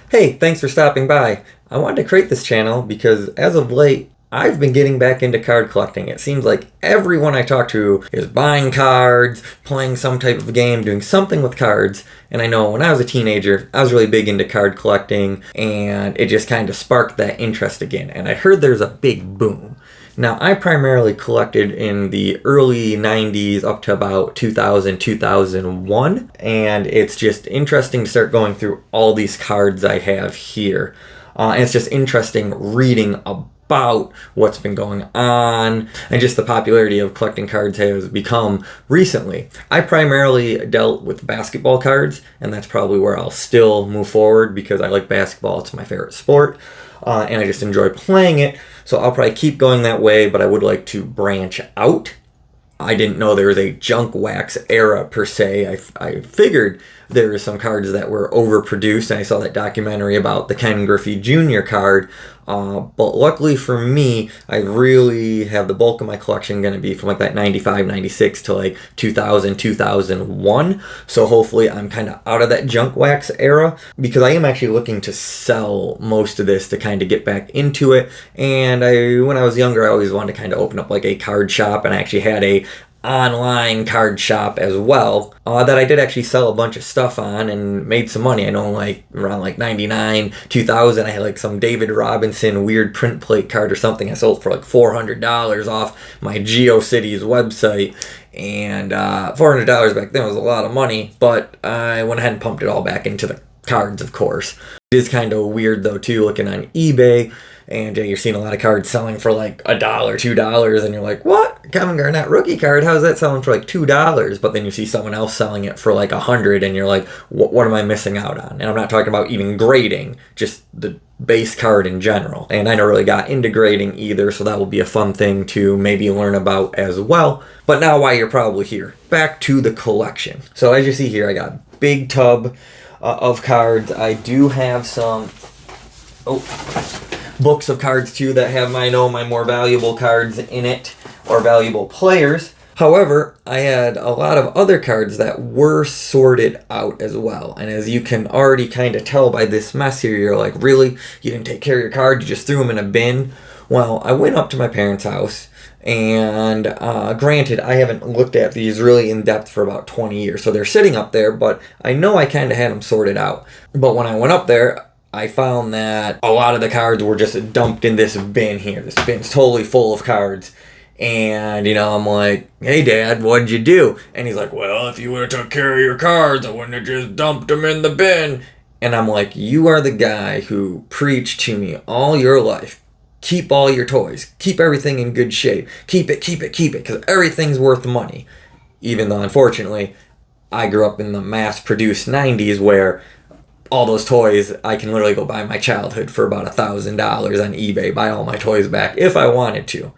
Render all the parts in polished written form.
Hey, thanks for stopping by. I wanted to create this channel because as of late, I've been getting back into card collecting. It seems like everyone I talk to is buying cards, playing some type of game, doing something with cards. And I know when I was a teenager, I was really big into card collecting, and it just kind of sparked that interest again. And I heard there's a big boom. Now, I primarily collected in the early 90s up to about 2000, 2001, and it's just interesting to start going through all these cards I have here. And it's just interesting reading about what's been going on and just the popularity of collecting cards has become recently. I primarily dealt with basketball cards, and that's probably where I'll still move forward because I like basketball. It's my favorite sport, and I just enjoy playing it. So I'll probably keep going that way, but I would like to branch out. I didn't know there was a junk wax era per se. I figured there were some cards that were overproduced, and I saw that documentary about the Ken Griffey Jr. card. But luckily for me, I really have the bulk of my collection going to be from like that 95, 96 to like 2000, 2001. So hopefully I'm kind of out of that junk wax era because I am actually looking to sell most of this to kind of get back into it. And when I was younger, I always wanted to kind of open up like a card shop, and I actually had a online card shop as well that I did actually sell a bunch of stuff on and made some money. I know like around like 99, 2000, I had like some David Robinson weird print plate card or something I sold for like $400 off my GeoCities website. And $400 back then was a lot of money, but I went ahead and pumped it all back into the cards, of course. It is kind of weird though too, looking on eBay, and you're seeing a lot of cards selling for like $1, $2, and you're like, what? Kevin Garnett rookie card? How's that selling for like $2? But then you see someone else selling it for like $100, and you're like, what am I missing out on? And I'm not talking about even grading, just the base card in general. And I never really got into grading either, so that will be a fun thing to maybe learn about as well. But now why you're probably here. Back to the collection. So as you see here, I got a big tub of cards. I do have some books of cards too that have my more valuable cards in it, or valuable players. However, I had a lot of other cards that were sorted out as well. And as you can already kind of tell by this mess here, you're like, really? You didn't take care of your cards? You just threw them in a bin? Well, I went up to my parents' house, and granted, I haven't looked at these really in depth for about 20 years. So they're sitting up there, but I know I kind of had them sorted out. But when I went up there, I found that a lot of the cards were just dumped in this bin here. This bin's totally full of cards. And, I'm like, hey, Dad, what'd you do? And he's like, well, if you would have took care of your cards, I wouldn't have just dumped them in the bin. And I'm like, you are the guy who preached to me all your life. Keep all your toys. Keep everything in good shape. Keep it, because everything's worth money. Even though, unfortunately, I grew up in the mass-produced 90s where all those toys, I can literally go buy my childhood for about $1,000 on eBay, buy all my toys back if I wanted to.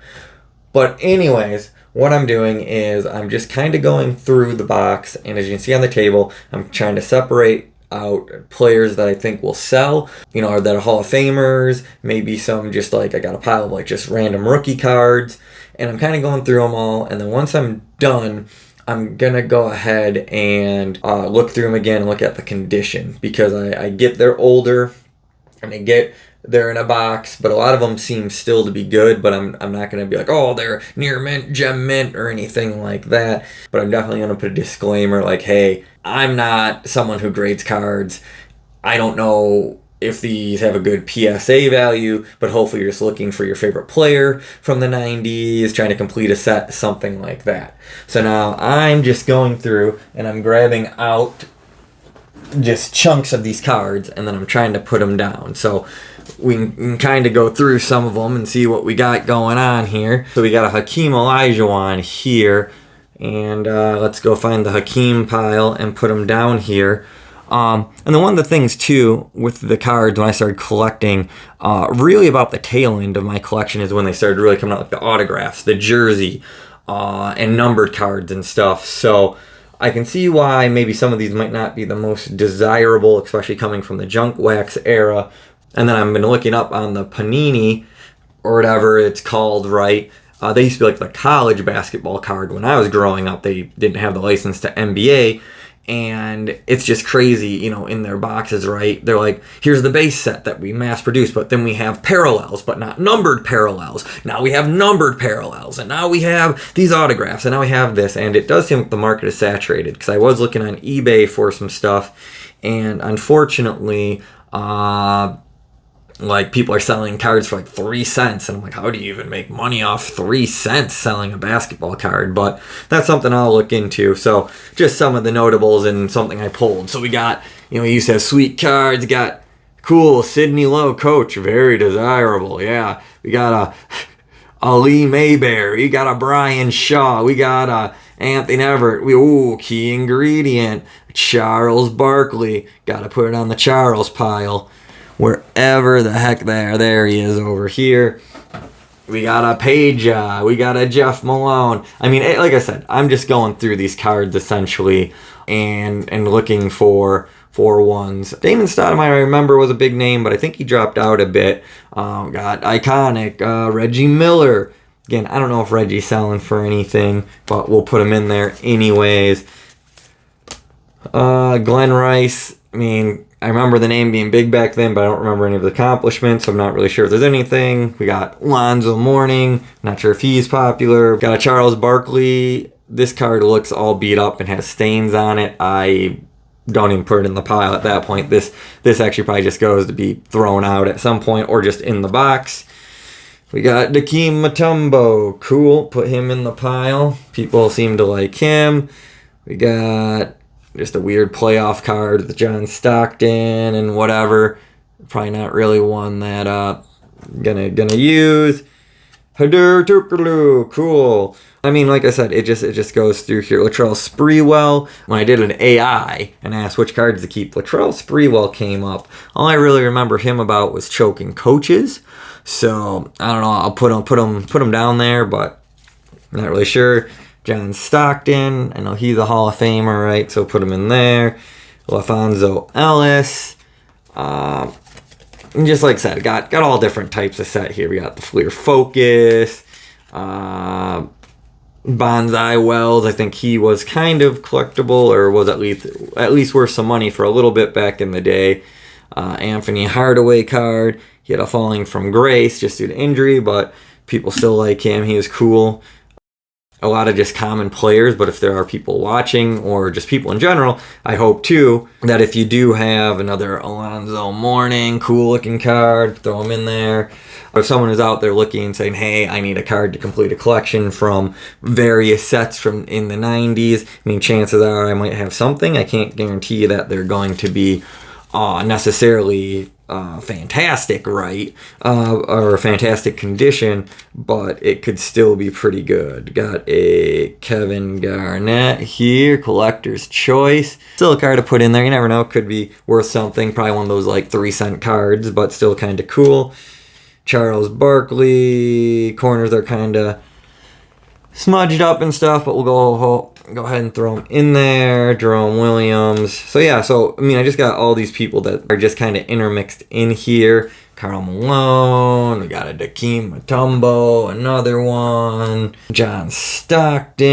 But anyways, what I'm doing is I'm just kind of going through the box, and as you can see on the table, I'm trying to separate out players that I think will sell, or that are Hall of Famers, maybe some just like, I got a pile of like just random rookie cards, and I'm kind of going through them all, and then once I'm done, I'm going to go ahead and look through them again and look at the condition, because I get they're older, and they're in a box, but a lot of them seem still to be good, but I'm not going to be like, oh, they're near mint, gem mint, or anything like that. But I'm definitely going to put a disclaimer like, hey, I'm not someone who grades cards. I don't know if these have a good PSA value, but hopefully you're just looking for your favorite player from the 90s, trying to complete a set, something like that. So now I'm just going through, and I'm grabbing out just chunks of these cards, and then I'm trying to put them down. So we can kind of go through some of them and see what we got going on here. So we got a Hakeem Olajuwon here, and let's go find the Hakeem pile and put them down here. And then one of the things too with the cards when I started collecting, really about the tail end of my collection is when they started really coming out, like the autographs, the jersey, and numbered cards and stuff. So I can see why maybe some of these might not be the most desirable, especially coming from the junk wax era. And then I've been looking up on the Panini, or whatever it's called, right? They used to be like the college basketball card when I was growing up. They didn't have the license to NBA. And it's just crazy, you know, in their boxes, right? They're like, here's the base set that we mass produced, but then we have parallels, but not numbered parallels. Now we have numbered parallels, and now we have these autographs, and now we have this. And it does seem like the market is saturated, because I was looking on eBay for some stuff, and unfortunately, like, people are selling cards for like 3 cents, and I'm like, how do you even make money off 3 cents selling a basketball card? But that's something I'll look into. So just some of the notables and something I pulled. So we got, you know, we used to have sweet cards. Got cool Sidney Lowe coach, very desirable. Yeah, we got a Ali Mayberry. We got a Brian Shaw. We got a Anthony Everett. Key ingredient, Charles Barkley. Got to put it on the Charles pile. Wherever the heck there he is over here. We got a Page, we got a Jeff Malone. I mean, like I said, I'm just going through these cards essentially and looking for ones. Damon Stoudemire, I remember, was a big name, but I think he dropped out a bit. Got Iconic, Reggie Miller. Again, I don't know if Reggie's selling for anything, but we'll put him in there anyways. Glenn Rice, I mean, I remember the name being big back then, but I don't remember any of the accomplishments, so I'm not really sure if there's anything. We got Lonzo Mourning, not sure if he's popular. Got a Charles Barkley. This card looks all beat up and has stains on it. I don't even put it in the pile at that point. This actually probably just goes to be thrown out at some point or just in the box. We got Dikembe Mutombo. Cool, put him in the pile. People seem to like him. We got just a weird playoff card with John Stockton and whatever. Probably not really one that gonna use. Hadur Turkoglu, cool. I mean, like I said, it just goes through here. Latrell Sprewell. When I did an AI and asked which cards to keep, Latrell Sprewell came up. All I really remember him about was choking coaches. So I don't know. I'll put him down there, but I'm not really sure. John Stockton, I know he's a Hall of Famer, right? So put him in there. LaFonso Ellis. And just like I said, got all different types of set here. We got the Fleer Focus. Bonsai Wells, I think he was kind of collectible, or was at least worth some money for a little bit back in the day. Anthony Hardaway card. He had a falling from grace just due to injury, but people still like him. He was cool. A lot of just common players, but if there are people watching or just people in general, I hope too that if you do have another Alonzo Mourning, cool looking card, throw them in there. If someone is out there looking and saying, hey, I need a card to complete a collection from various sets from in the 90s, I mean, chances are I might have something. I can't guarantee you that they're going to be necessarily fantastic, right? Or fantastic condition, but it could still be pretty good. Got a Kevin Garnett here, collector's choice. Still a card to put in there. You never know, could be worth something. Probably one of those like 3-cent cards, but still kind of cool. Charles Barkley, corners are kind of smudged up and stuff, but we'll go ahead and throw them in there. Jerome Williams. So yeah, I mean, I just got all these people that are just kind of intermixed in here. Karl Malone, we got a Dikembe Mutombo, another one. John Stockton.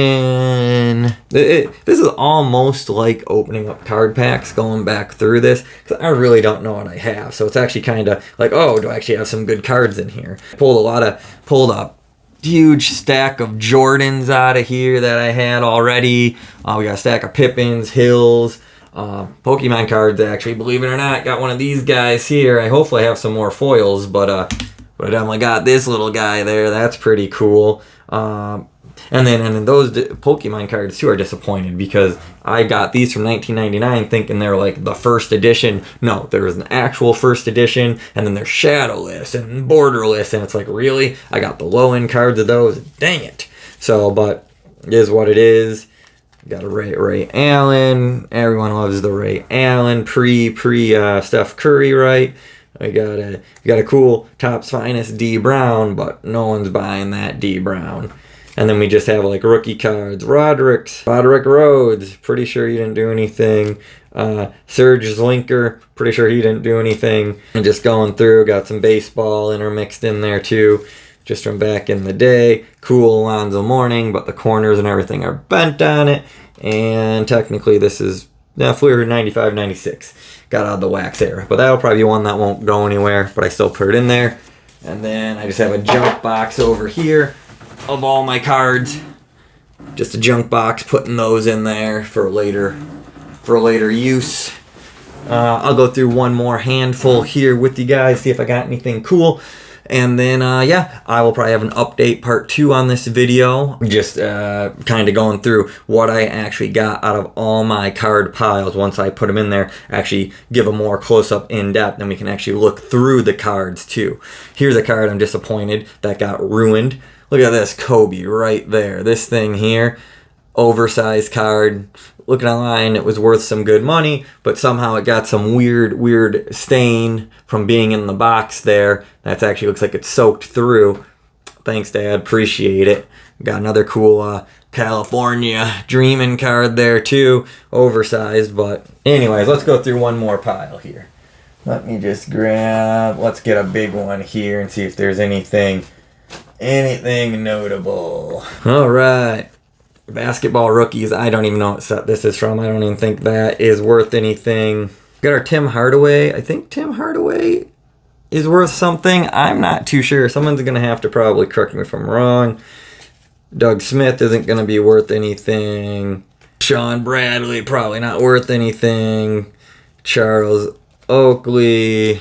This is almost like opening up card packs, going back through this, because I really don't know what I have. So it's actually kind of like, oh, do I actually have some good cards in here? Pulled up huge stack of Jordans out of here that I had already. We got a stack of Pippins, Hills, Pokemon cards, actually, believe it or not. Got one of these guys here. I hopefully have some more foils, but I definitely got this little guy there. That's pretty cool. And then those Pokemon cards too are disappointed, because I got these from 1999 thinking they're like the first edition. No, there was an actual first edition, and then they're shadowless and borderless, and it's like, really? I got the low end cards of those. Dang it. So, but it is what it is. Got a Ray Allen. Everyone loves the Ray Allen pre Steph Curry, right? I got a cool Topps Finest D Brown, but no one's buying that D Brown. And then we just have like rookie cards. Roderick Rhodes, pretty sure he didn't do anything. Serge Zlinker, pretty sure he didn't do anything. And just going through, got some baseball intermixed in there too, just from back in the day. Cool Alonzo Mourning, but the corners and everything are bent on it. And technically this is Fleer 95, 96. Got out of the wax era. But that'll probably be one that won't go anywhere, but I still put it in there. And then I just have a junk box over here of all my cards. Just a junk box, putting those in there for later use. I'll go through one more handful here with you guys, see if I got anything cool. And then, yeah, I will probably have an update part 2 on this video. Just kind of going through what I actually got out of all my card piles once I put them in there. Actually give a more close-up in-depth, and we can actually look through the cards too. Here's a card I'm disappointed that got ruined. Look at this Kobe right there. This thing here, oversized card. Looking online, it was worth some good money, but somehow it got some weird stain from being in the box there. That actually looks like it's soaked through. Thanks, Dad. Appreciate it. Got another cool California Dreamin' card there too. Oversized, but anyways, let's go through one more pile here. Let me just grab, let's get a big one here and see if there's anything notable. All right. Basketball rookies. I don't even know what set this is from. I don't even think that is worth anything. Got our Tim Hardaway. I think Tim Hardaway is worth something. I'm not too sure. Someone's going to have to probably correct me if I'm wrong. Doug Smith isn't going to be worth anything. Sean Bradley, probably not worth anything. Charles Oakley,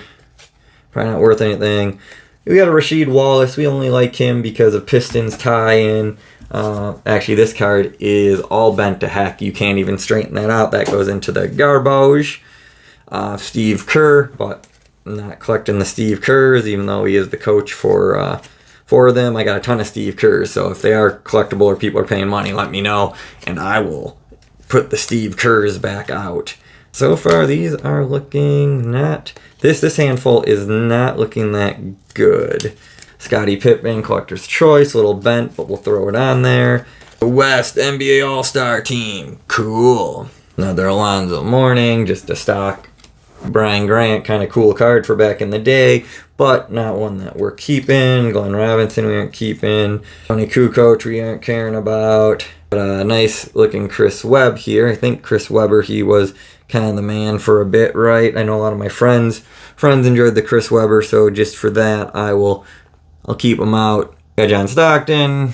probably not worth anything. We got a Rasheed Wallace. We only like him because of Pistons tie-in. Actually, this card is all bent to heck. You can't even straighten that out. That goes into the garbage. Steve Kerr, but I'm not collecting the Steve Kerrs, even though he is the coach for them. I got a ton of Steve Kerrs, so if they are collectible or people are paying money, let me know, and I will put the Steve Kerrs back out. So far, these are looking not... This handful is not looking that good. Scottie Pippen, Collector's Choice, a little bent, but we'll throw it on there. West NBA All-Star Team, cool. Another Alonzo Mourning, just a stock Brian Grant, kind of cool card for back in the day, but not one that we're keeping. Glenn Robinson we aren't keeping. Tony Kukoc we aren't caring about. But a nice looking Chris Webb here. I think Chris Webber, he was kind of the man for a bit, right? I know a lot of my friends enjoyed the Chris Webber, so just for that, I'll keep them out. Got John Stockton,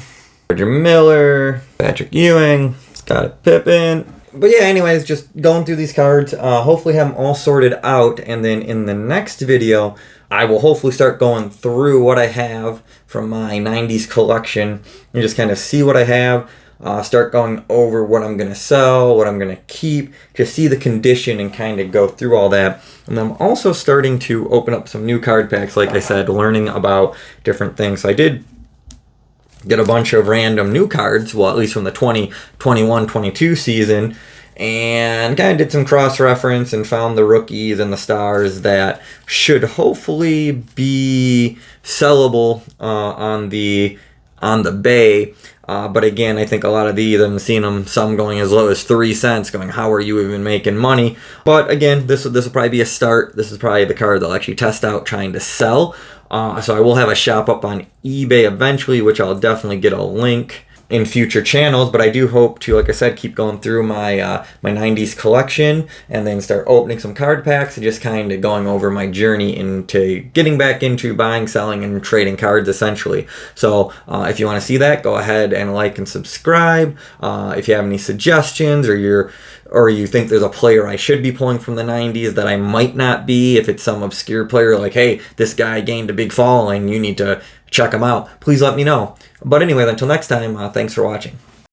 Roger Miller, Patrick Ewing, Scottie Pippen. But yeah, anyways, just going through these cards. Hopefully have them all sorted out. And then in the next video, I will hopefully start going through what I have from my 90s collection and just kind of see what I have. Start going over what I'm going to sell, what I'm going to keep, just see the condition and kind of go through all that. And I'm also starting to open up some new card packs, like I said, learning about different things. So I did get a bunch of random new cards, well, at least from the 2021-22 season, and kind of did some cross-reference and found the rookies and the stars that should hopefully be sellable on the Bay. But again, I think a lot of these, I'm seeing them, some going as low as 3 cents, going, how are you even making money? But again, this will probably be a start. This is probably the card they'll actually test out trying to sell. So I will have a shop up on eBay eventually, which I'll definitely get a link in future channels, but I do hope to, like I said, keep going through my my 90s collection and then start opening some card packs and just kind of going over my journey into getting back into buying, selling, and trading cards essentially. So if you want to see that, go ahead and like and subscribe. If you have any suggestions or you think there's a player I should be pulling from the 90s that I might not be, if it's some obscure player like, hey, this guy gained a big following, you need to check him out, please let me know. But anyway, until next time, thanks for watching.